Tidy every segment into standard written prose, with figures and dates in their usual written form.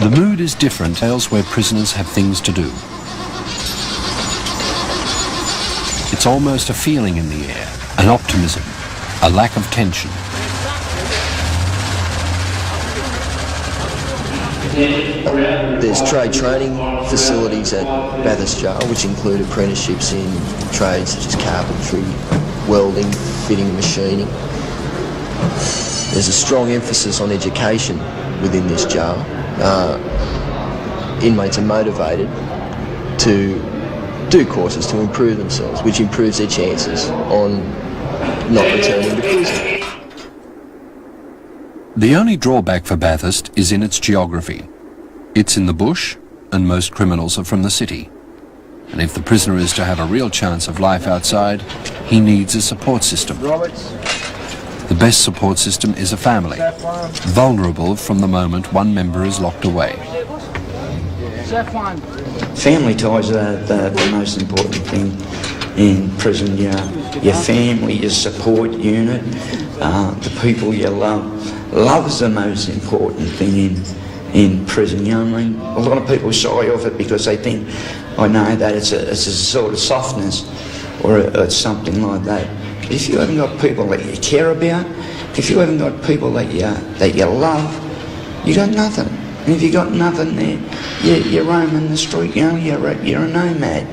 The mood is different elsewhere prisoners have things to do. It's almost a feeling in the air, an optimism, a lack of tension. There's trade training facilities at Bathurst Jail, which include apprenticeships in trades such as carpentry, welding, fitting and machining. There's a strong emphasis on education within this jail. Inmates are motivated to do courses to improve themselves, which improves their chances on not returning to prison. The only drawback for Bathurst is in its geography. It's in the bush, and most criminals are from the city. And if the prisoner is to have a real chance of life outside, he needs a support system. The best support system is a family, vulnerable from the moment one member is locked away. Family ties are the most important thing in prison. Your family, your support unit, the people you love. Love is the most important thing in prison, you know what I mean? A lot of people shy off it because they think, I know that it's a sort of softness or it's something like that. But if you haven't got people that you care about, if you haven't got people that you love, you got nothing. And if you got nothing there, you're roaming the street, you know, you're a nomad.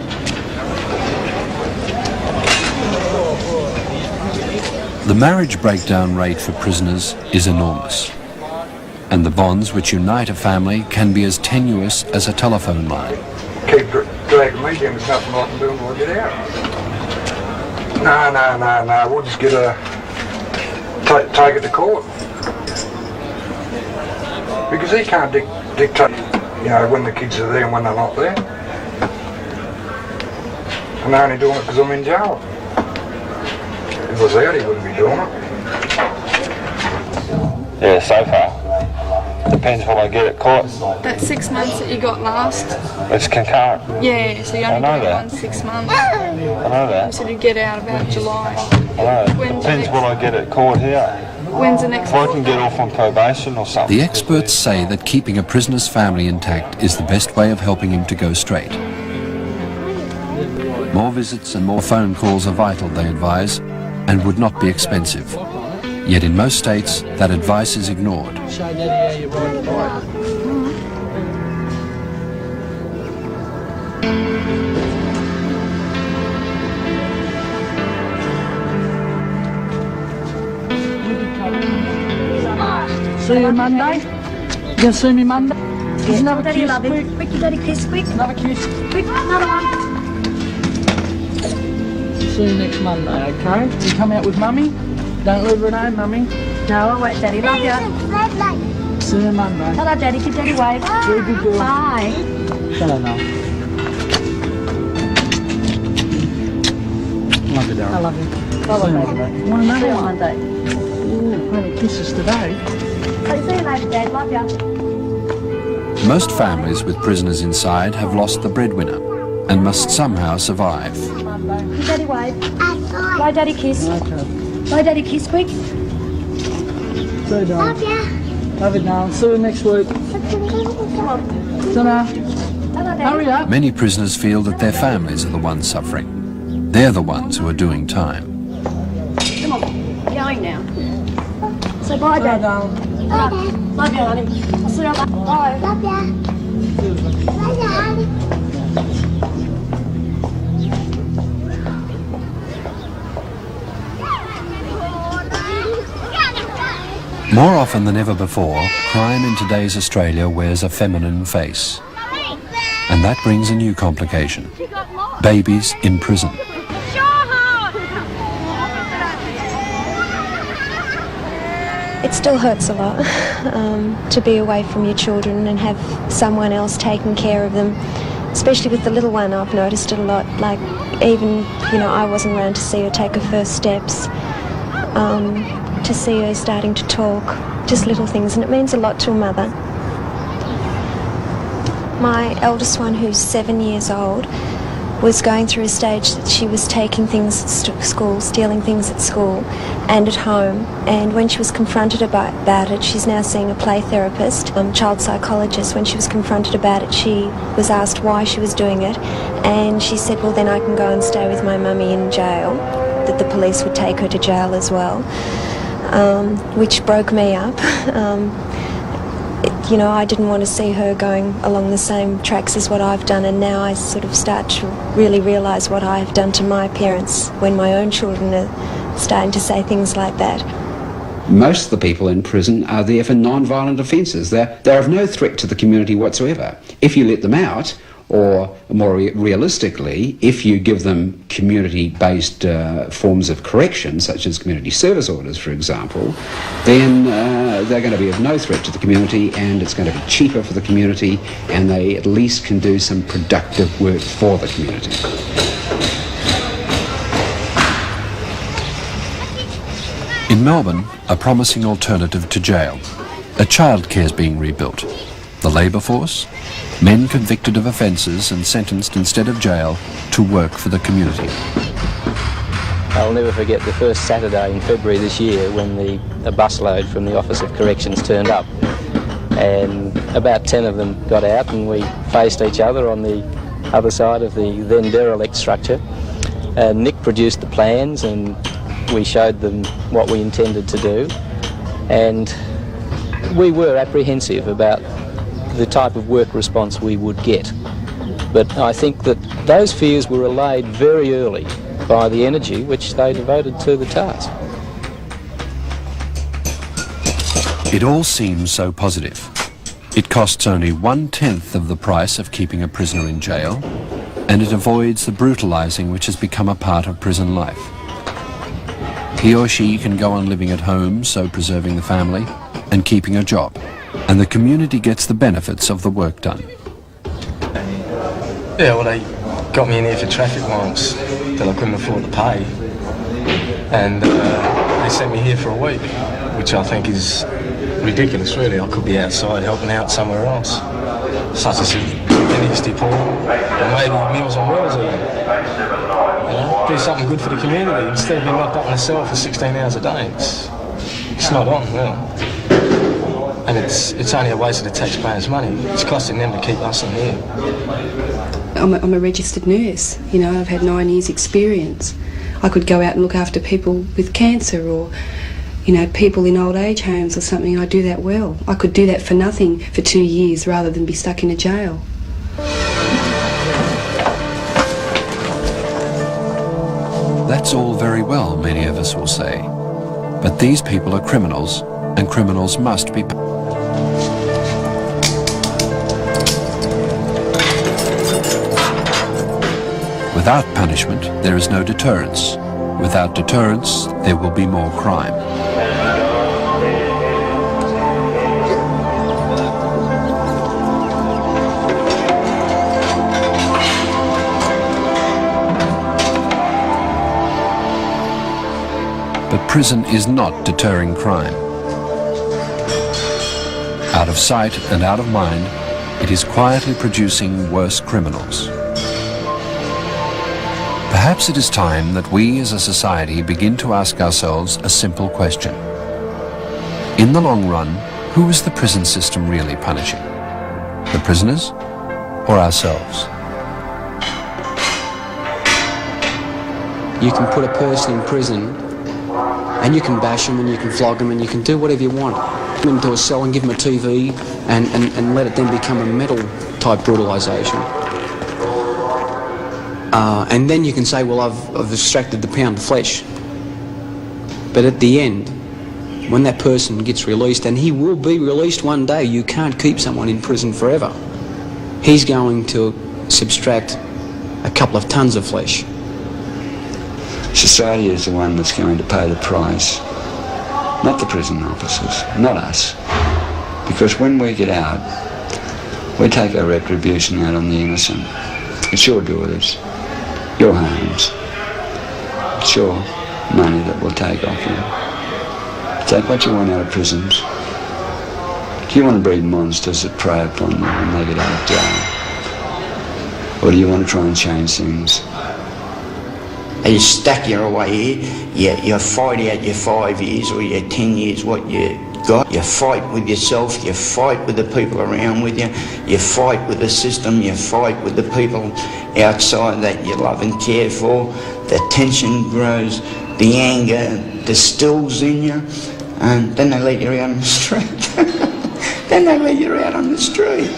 The marriage breakdown rate for prisoners is enormous, and the bonds which unite a family can be as tenuous as a telephone line. Keep dragging me down, there's nothing I can do until I get out. No, we'll just get take it to court. Because he can't dictate, you know, when the kids are there and when they're not there. And they're only doing it because I'm in jail. If I was out, he wouldn't be doing it. Yeah, so far. Depends what I get at court. That 6 months that you got last. It's concurrent. Yeah, so you only got 6 months. I know that. You said you'd get out about July. I know. Depends what I get at court here. When's the next If I can get off on probation or something. The experts say that keeping a prisoner's family intact is the best way of helping him to go straight. More visits and more phone calls are vital, they advise, and would not be expensive. Yet in most states, that advice is ignored. See you Monday? You gonna see me Monday? There's another kiss, quick. Quick, you daddy kiss, quick. Another kiss. Quick, another one. See you next Monday, okay? You come out with Mummy? Don't leave her at home, Mummy. No, I won't, Daddy. Love you. See you Monday. Hello, Daddy. Give Daddy wave. Very good girl. Bye. Hello, Noel. Love you, darling. I love you. See Bye, you baby. Monday. Want See another you one? Monday. Ooh, plenty of kisses today. See you later, Dad. Love you. Most families with prisoners inside have lost the breadwinner and must somehow survive. Give Daddy wave. Bye, Daddy kiss. Okay. Bye, Daddy kiss, quick. See you, darling. Love you. Love you, darling. See you next week. Ta-da. Hurry up. Many prisoners feel that their families are the ones suffering. They're the ones who are doing time. Come on. Going now. Say bye, Dad. darling. Love you, honey. I'll see you later. Bye. Love you. Love you, honey. More often than ever before, crime in today's Australia wears a feminine face. And that brings a new complication. Babies in prison. It still hurts a lot to be away from your children and have someone else taking care of them. Especially with the little one, I've noticed it a lot. Like, even, you know, I wasn't around to see her take her first steps, to see her starting to talk, just little things, and it means a lot to a mother. My eldest one, who's 7 years old, was going through a stage that she was taking things at school, stealing things at school and at home. And when she was confronted about it, she's now seeing a play therapist, child psychologist. When she was confronted about it, she was asked why she was doing it, and she said, well, then I can go and stay with my mummy in jail, that the police would take her to jail as well, which broke me up. You know, I didn't want to see her going along the same tracks as what I've done, and now I sort of start to really realise what I've done to my parents when my own children are starting to say things like that. Most of the people in prison are there for non-violent offences. They're of no threat to the community whatsoever. If you let them out, or more realistically, if you give them community-based forms of correction, such as community service orders, for example, then they're going to be of no threat to the community, and it's going to be cheaper for the community, and they at least can do some productive work for the community. In Melbourne, a promising alternative to jail. A childcare is being rebuilt. The labour force, men convicted of offences and sentenced instead of jail to work for the community. I'll never forget the first Saturday in February this year when a busload from the Office of Corrections turned up, and about 10 of them got out, and we faced each other on the other side of the then derelict structure. Nick produced the plans and we showed them what we intended to do, and we were apprehensive about the type of work response we would get. But I think that those fears were allayed very early by the energy which they devoted to the task. It all seems so positive. It costs only 1/10 of the price of keeping a prisoner in jail, and it avoids the brutalising which has become a part of prison life. He or she can go on living at home, so preserving the family, and keeping a job, and the community gets the benefits of the work done. Yeah, well, they got me in here for traffic warrants that I couldn't afford to pay, and they sent me here for a week, which I think is ridiculous, really. I could be outside helping out somewhere else, such as community depot, or maybe Meals on Wheels even. You know, do something good for the community instead of being locked up in a cell for 16 hours a day. It's not on, really. And it's only a waste of the taxpayers' money. It's costing them to keep us in here. I'm a registered nurse. You know, I've had 9 years' experience. I could go out and look after people with cancer, or, you know, people in old age homes or something. I do that well. I could do that for nothing for 2 years rather than be stuck in a jail. That's all very well, many of us will say. But these people are criminals, and criminals must be punished. Without punishment, there is no deterrence. Without deterrence, there will be more crime. But prison is not deterring crime. Out of sight and out of mind, it is quietly producing worse criminals. Perhaps it is time that we as a society begin to ask ourselves a simple question. In the long run, who is the prison system really punishing? The prisoners or ourselves? You can put a person in prison and you can bash them and you can flog them and you can do whatever you want. Put them into a cell and give them a TV and let it then become a mental type brutalisation. And then you can say, well, I've extracted the pound of flesh. But at the end, when that person gets released, and he will be released one day, you can't keep someone in prison forever. He's going to subtract a couple of tons of flesh. Society is the one that's going to pay the price, not the prison officers, not us. Because when we get out, we take our retribution out on the innocent. It's your daughters, your homes, it's your money that we'll take off you. Take what you want out of prisons. Do you want to breed monsters that prey upon you when they get out of jail? or do you want to try and change things? You stack your away here, you fight out your 5 years or your 10 years what you got. You fight with yourself, you fight with the people around with you, you fight with the system, you fight with the people outside that you love and care for. The tension grows, the anger distills in you, and then they let you out on the street. Then they let you out on the street.